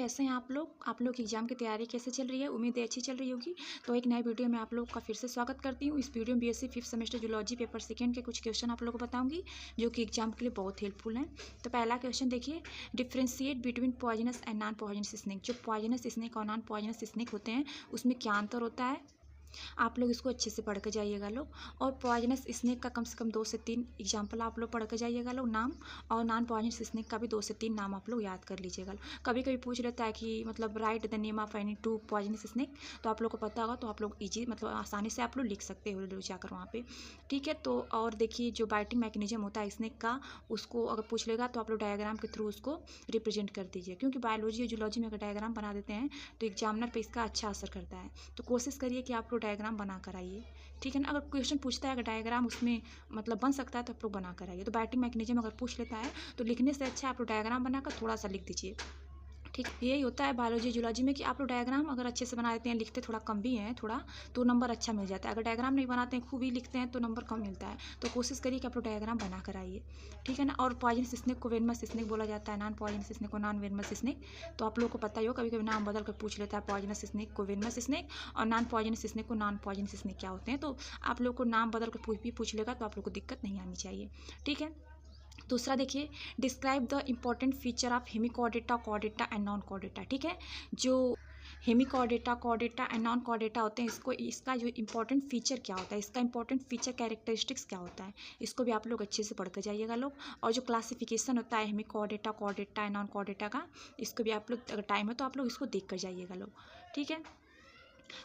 कैसे हैं आप लोग एग्ज़ाम की तैयारी कैसे चल रही है? उम्मीद है अच्छी चल रही होगी। तो एक नए वीडियो में आप लोग का फिर से स्वागत करती हूँ। इस वीडियो में BSc 5th semester zoology paper second के कुछ क्वेश्चन आप लोगों को बताऊँगी, जो कि एग्जाम के लिए बहुत हेल्पफुल हैं। तो पहला क्वेश्चन देखिए, differentiate between poisonous and non poisonous snake. जो पॉइजनस स्नेक और नॉन पॉइजनस स्नेक होते हैं, उसमें क्या अंतर होता है? आप लोग इसको अच्छे से पढ़ के जाइएगा लोग। और पॉइजनस स्नेक का कम से कम 2 से 3 एग्जाम्पल आप लोग पढ़ के जाइएगा लोग नाम, और नॉन पॉइजनस स्नेक का भी 2 से 3 नाम आप लोग याद कर लीजिएगा। कभी कभी पूछ लेता है कि मतलब right the name of any 2 poisonous snake, तो आप लोग को पता होगा तो आप लोग ईजी मतलब आसानी से आप लोग लिख सकते हो जाकर वहाँ पे। ठीक है, तो और देखिए जो बाइटिंग मैकेनिज्म होता है स्नेक का, उसको अगर पूछ लेगा तो आप लोग डायग्राम के थ्रू उसको रिप्रेजेंट कर दीजिए, क्योंकि बायोलॉजी और जूलॉजी में अगर डायग्राम बना देते हैं तो एग्जामिनर पे इसका अच्छा असर करता है। तो कोशिश करिए कि आप लोग डायग्राम बना कर आइए। ठीक है ना, अगर क्वेश्चन पूछता है अगर डायग्राम उसमें मतलब बन सकता है तो आप लोग बना कर आइए। तो बाइटिंग मैकेनिज्म अगर पूछ लेता है तो लिखने से अच्छा आप लोग डायग्राम बनाकर थोड़ा सा लिख दीजिए। ठीक, यही होता है बायोलॉजी जूलॉजी में कि आप लोग डायग्राम अगर अच्छे से बना देते हैं, लिखते थोड़ा कम भी हैं थोड़ा, तो नंबर अच्छा मिल जाता है। अगर डायग्राम नहीं बनाते हैं, खूब ही लिखते हैं, तो नंबर कम मिलता है। तो कोशिश करिए कि आप लोग डायग्राम बना कर आइए। ठीक है ना, और पॉइजनस स्नेक को वेनमस स्नेक बोला जाता है, नॉन पॉइजनस स्नेक को नॉन वेनमस स्नेक। तो आप लोगों को पता ही हो, कभी कभी नाम बदल कर पूछ लेता है, पॉइजनस स्नेक को वेनमस स्नेक और नॉन पॉइजनस स्नेक को नॉन पॉइजनस स्नेक क्या होते हैं। तो आप लोग को नाम बदल कर पूछ लेगा तो आप लोग को दिक्कत नहीं आनी चाहिए। ठीक है, दूसरा देखिए, describe the important feature of Hemichordata, Chordata and non Chordata. ठीक है, जो Hemichordata, Chordata and non Chordata होते हैं, इसका जो इंपॉर्टेंट फीचर क्या होता है, इसका इंपॉर्टेंट फीचर कैरेक्टरिस्टिक्स क्या होता है, इसको भी आप लोग अच्छे से पढ़ कर जाइएगा लोग। और जो क्लासिफिकेशन होता है Hemichordata, Chordata and non Chordata का, इसको भी आप लोग अगर टाइम है तो आप लोग इसको देख कर जाइएगा लोग। ठीक है,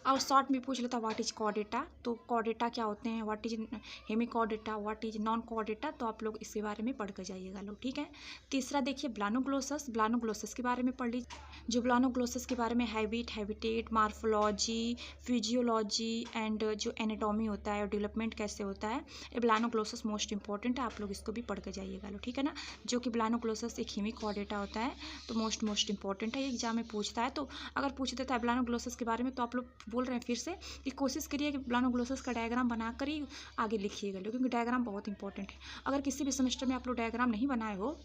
और शॉर्ट में पूछ लेता व्हाट इज कॉर्डेटा, तो कॉर्डेटा क्या होते हैं, what is Hemichordata, what is non Chordata, तो आप लोग इसके बारे में पढ़ कर जाइएगा लोग। ठीक है, तीसरा देखिए ब्लानोग्लोसस, ब्लानोग्लोसस के बारे में पढ़ लीजिए। जो ब्लानोग्लोसस के बारे में habit, habitat, morphology, physiology and जो एनाटॉमी होता है और डेवलपमेंट कैसे होता है, ये ब्लानोग्लोसस मोस्ट इंपॉर्टेंट है, आप लोग इसको भी पढ़ कर जाइएगा लोग। ठीक है ना, जो कि ब्लानोग्लोसस एक हेमिकॉर्डेटा होता है, तो मोस्ट इंपॉर्टेंट है, ये एग्जाम में पूछता है। तो अगर पूछ देता है ब्लानोग्लोसस के बारे में, तो आप लोग बोल रहे हैं फिर से कि कोशिश करिए कि ब्लानोग्लोसस का डायग्राम बनाकर ही आगे लिखिएगा लोग, क्योंकि डायग्राम बहुत इंपॉर्टेंट है। अगर किसी भी सेमेस्टर में आप लोग डायग्राम नहीं बनाए हो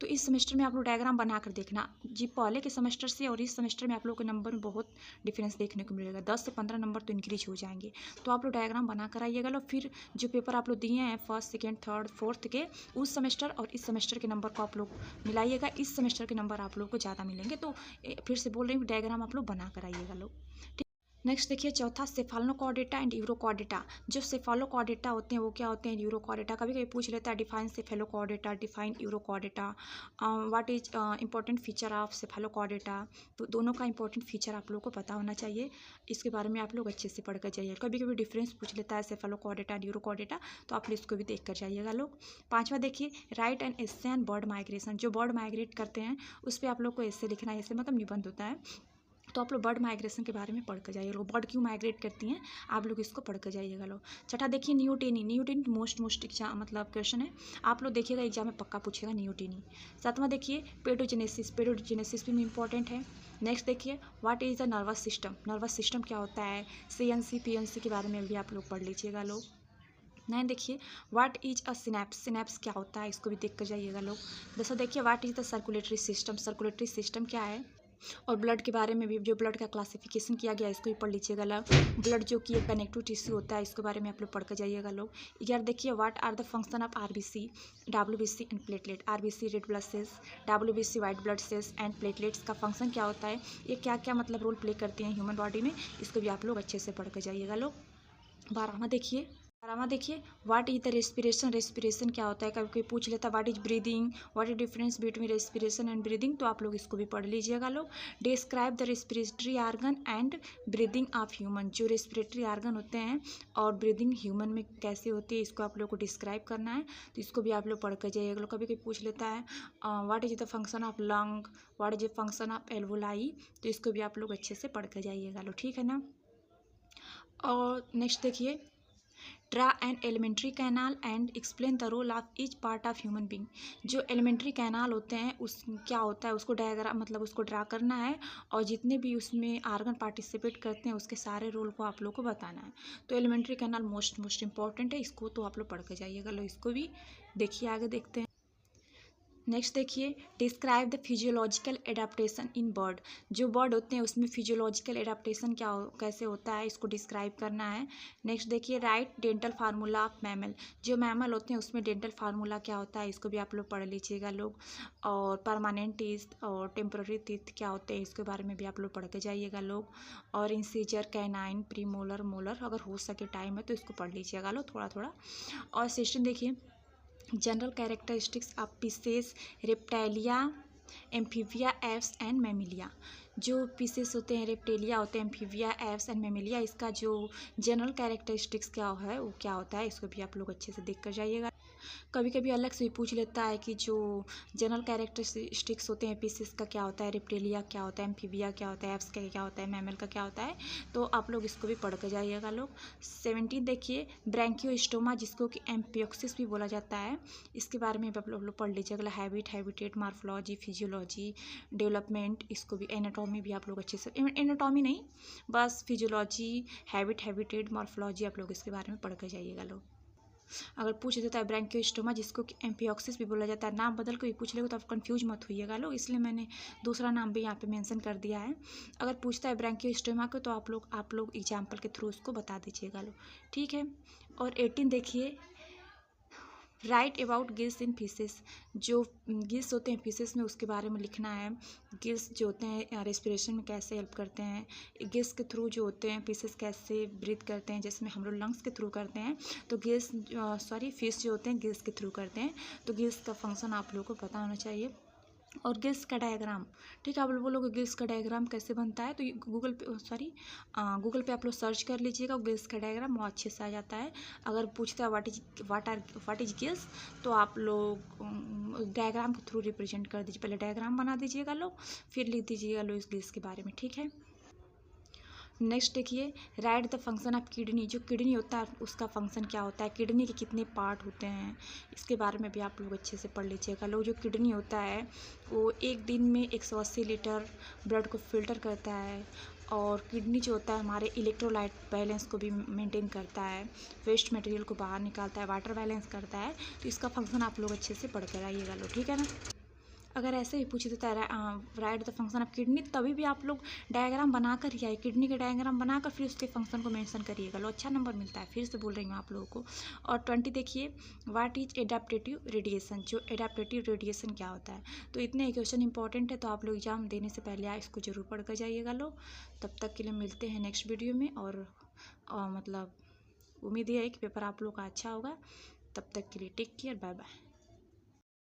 तो इस सेमेस्टर में आप लोग डायग्राम बनाकर देखना जी। पहले के सेमेस्टर से और इस सेमेस्टर में आप लोग के नंबर में बहुत डिफरेंस देखने को मिलेगा, 10 से 15 नंबर तो इंक्रीज हो जाएंगे। तो आप लोग डायग्राम बना कर आइएगा लोग। फिर जो पेपर आप लोग दिए हैं फर्स्ट, सेकेंड, थर्ड, फोर्थ के, उस सेमेस्टर और इस सेमेस्टर के नंबर को आप लोग मिलाइएगा। इस सेमेस्टर के नंबर आप लोग को ज़्यादा मिलेंगे। तो फिर से बोल रही हूँ, डायग्राम आप लोग बना कर आइएगा लोग। नेक्स्ट देखिए चौथा, सेफालोकॉर्डेटा एंड यूरोकॉर्डेटा। जो सेफालोकॉर्डेटा होते हैं वो क्या होते हैं, यूरोकॉर्डेटा। कभी कभी पूछ लेता है define cephalochordata, define urochordata, what is important feature of cephalochordata. तो दोनों का इंपॉर्टेंट फीचर आप लोग को पता होना चाहिए, इसके बारे में आप लोग अच्छे से पढ़ कर जाइए। कभी कभी डिफरेंस पूछ लेता है सेफालोकॉर्डेटा एंड यूरोकॉर्डेटा, तो आप लोग इसको भी देख कर जाइएगा लोग। पांचवा देखिए, right and essay and bird migration. जो बर्ड माइग्रेट करते हैं उस पर आप लोग को एस्से लिखना है, एस्से मतलब निबंध होता है। तो आप लोग बर्ड माइग्रेशन के बारे में पढ़ कर जाइए लोग, बर्ड क्यों माइग्रेट करती हैं, आप लोग इसको पढ़ कर जाइएगा लोग। छठा देखिए, नियोटेनी। नियोटेनी मोस्ट एग्जाम मतलब क्वेश्चन है, आप लोग देखिएगा एग्जाम में पक्का पूछेगा नियोटेनी। सातवां देखिए, पेडोजेनेसिस। पेडोजेनेसिस भी इंपॉर्टेंट है। नेक्स्ट देखिए, what is the nervous system. Nervous system क्या होता है, सीएनसी पीएनसी के बारे में भी आप लोग पढ़ लीजिएगा लोग। नहीं देखिए, what is a synapse. Synapse क्या होता है, इसको भी देख कर जाइएगा लोग। जैसा देखिए, what is the circulatory system. Circulatory system क्या है, और ब्लड के बारे में भी, जो ब्लड का क्लासिफिकेशन किया गया है, इसको भी पढ़ लीजिएगा लोग। ब्लड जो कि एक कनेक्टिव टिश्यू होता है, इसके बारे में आप लोग पढ़ कर जाइएगा लोग। यार देखिए, what are the function of RBC, WBC and platelet. RBC red blood cells, WBC white blood cells and platelets का फंक्शन क्या होता है, ये क्या क्या मतलब रोल प्ले करती हैं ह्यूमन बॉडी में, इसको भी आप लोग अच्छे से पढ़ कर जाइएगा लोग। 12वां देखिए, what is the respiration. Respiration क्या होता है, कभी कोई पूछ लेता what is breathing, what is difference between respiration and breathing, तो आप लोग इसको भी पढ़ लीजिएगा लोग। Describe the respiratory organ and breathing of human. जो रेस्पिरेटरी आर्गन होते हैं और ब्रीदिंग ह्यूमन में कैसे होती है, इसको आप लोग को डिस्क्राइब करना है, तो इसको भी आप लोग पढ़ कर जाइएगा लोग। कभी कोई पूछ लेता है what is the function of lung, what is the function of alveoli, तो इसको भी आप लोग अच्छे से पढ़ कर जाइएगा लोग। ठीक है ना, और नेक्स्ट देखिए, draw an alimentary canal and explain the role of each part of human being. जो एलिमेंट्री कैनाल होते हैं उस क्या होता है, उसको डायग्राम मतलब उसको ड्रा करना है, और जितने भी उसमें आर्गन पार्टिसिपेट करते हैं उसके सारे रोल को आप लोग को बताना है। तो एलिमेंट्री कैनाल मोस्ट इंपॉर्टेंट है, इसको तो आप लोग पढ़ के जाइएगा लोग। इसको भी देखिए, आगे देखते हैं। नेक्स्ट देखिए, describe the physiological adaptation in bird. जो बर्ड होते हैं उसमें फिजियोलॉजिकल एडाप्टेशन कैसे होता है, इसको डिस्क्राइब करना है। नेक्स्ट देखिए, right dental formula of mammal. जो मैमल होते हैं उसमें डेंटल फार्मूला क्या होता है, इसको भी आप लोग पढ़ लीजिएगा लोग। और परमानेंट टीथ और टेम्पररी टीथ क्या होते हैं, इसके बारे में भी आप लोग पढ़ के जाइएगा लोग। और इंसीजर, कैनाइन, प्रीमोलर, मोलर, अगर हो सके टाइम है तो इसको पढ़ लीजिएगा लोग थोड़ा थोड़ा। और सेशन देखिए, general characteristics of pisces, reptilia, amphibia, aves and mammalia. जो पीसेस होते हैं, रेप्टेलिया होते हैं, एम्फीबिया, एप्स एंड मैमिलिया, इसका जो जनरल कैरेक्टरिस्टिक्स क्या है वो क्या होता है, इसको भी आप लोग अच्छे से देख कर जाइएगा। कभी कभी अलग से भी पूछ लेता है कि जो जनरल कैरेक्टरिस्टिक्स होते हैं पीसेस का क्या होता है, रेप्टेलिया क्या होता है, एम्फीबिया क्या होता है, एप्स का क्या होता है, मैमल का क्या होता है, तो आप लोग इसको भी पढ़ कर जाइएगा लोग। 17 देखिए, ब्रैंकियोस्टोमा, जिसको कि एम्पियोक्सिस भी बोला जाता है, इसके बारे में आप लोग पढ़ लीजिएगा। Habit, habitat, morphology, physiology, development, इसको भी एनाटॉमी भी आप लोग अच्छे से, एनाटॉमी नहीं बस फिजियोलॉजी, हैबिट, हैबिटेट, मार्फोलॉजी, आप लोग इसके बारे में पढ़ कर जाइएगा लोग। अगर पूछ देता है ब्रैंकियोस्टोमा, जिसको कि एम्पियोक्सिस भी बोला जाता है, नाम बदल के भी पूछ लेगा तो आप कंफ्यूज मत होइएगा लोग, इसलिए मैंने दूसरा नाम भी यहाँ पे मेंशन कर दिया है। अगर पूछता है ब्रैंकियोस्टोमा को तो आप लोग एग्जाम्पल के थ्रू उसको बता दीजिएगा लोग, ठीक है। और 18 देखिए, right about gills in fishes. जो गिल्स होते हैं फिशेस में, उसके बारे में लिखना है। गिल्स जो होते हैं रेस्पिरेशन में कैसे हेल्प करते हैं, गिल्स के थ्रू जो होते हैं फिशेस कैसे ब्रीथ करते हैं, जिसमें हम लोग लंग्स के थ्रू करते हैं, तो गिल्स फिश जो होते हैं गिल्स के थ्रू करते हैं, तो गिल्स का फंक्शन आप लोगों को पता होना चाहिए। और गिल्स का डायग्राम, ठीक है, आप लोग बोलोगे गिल्स का डायग्राम कैसे बनता है, तो ये गूगल पे आप लोग सर्च कर लीजिएगा गिल्स का डायग्राम, वो अच्छे से आ जाता है। अगर पूछता है व्हाट इज गिल्स, तो आप लोग डायग्राम के थ्रू रिप्रेजेंट कर दीजिए, पहले डायग्राम बना दीजिएगा लोग, फिर लिख दीजिएगा लोग इस गिल्स के बारे में, ठीक है। नेक्स्ट देखिए, right the function of kidney. जो किडनी होता है उसका फंक्शन क्या होता है, किडनी के कितने पार्ट होते हैं, इसके बारे में भी आप लोग अच्छे से पढ़ लीजिएगा लोग। जो किडनी होता है वो एक दिन में 180 लीटर ब्लड को फिल्टर करता है। और किडनी जो होता है हमारे इलेक्ट्रोलाइट बैलेंस को भी मेंटेन करता है, वेस्ट मटेरियल को बाहर निकालता है, वाटर बैलेंस करता है, तो इसका फंक्शन आप लोग अच्छे से पढ़ कर आइएगा लोग, ठीक है ना। अगर ऐसे ही पूछ देता है right the function of kidney, तभी भी आप लोग डायग्राम बनाकर ही आए, किडनी के डायग्राम बनाकर फिर उसके फंक्शन को मेंशन करिएगा, लो अच्छा नंबर मिलता है, फिर से बोल रही हूँ आप लोगों को। और 20 देखिए, व्हाट इज एडाप्टेटिव रेडिएशन। जो एडाप्टेटिव रेडिएशन क्या होता है, तो इतने क्वेश्चन इंपॉर्टेंट है, तो आप लोग एग्जाम देने से पहले इसको जरूर पढ़ कर जाइएगा लोग। तब तक के लिए मिलते हैं नेक्स्ट वीडियो में। और मतलब उम्मीद है कि पेपर आप लोग का अच्छा होगा। तब तक के लिए टेक केयर, बाय बाय।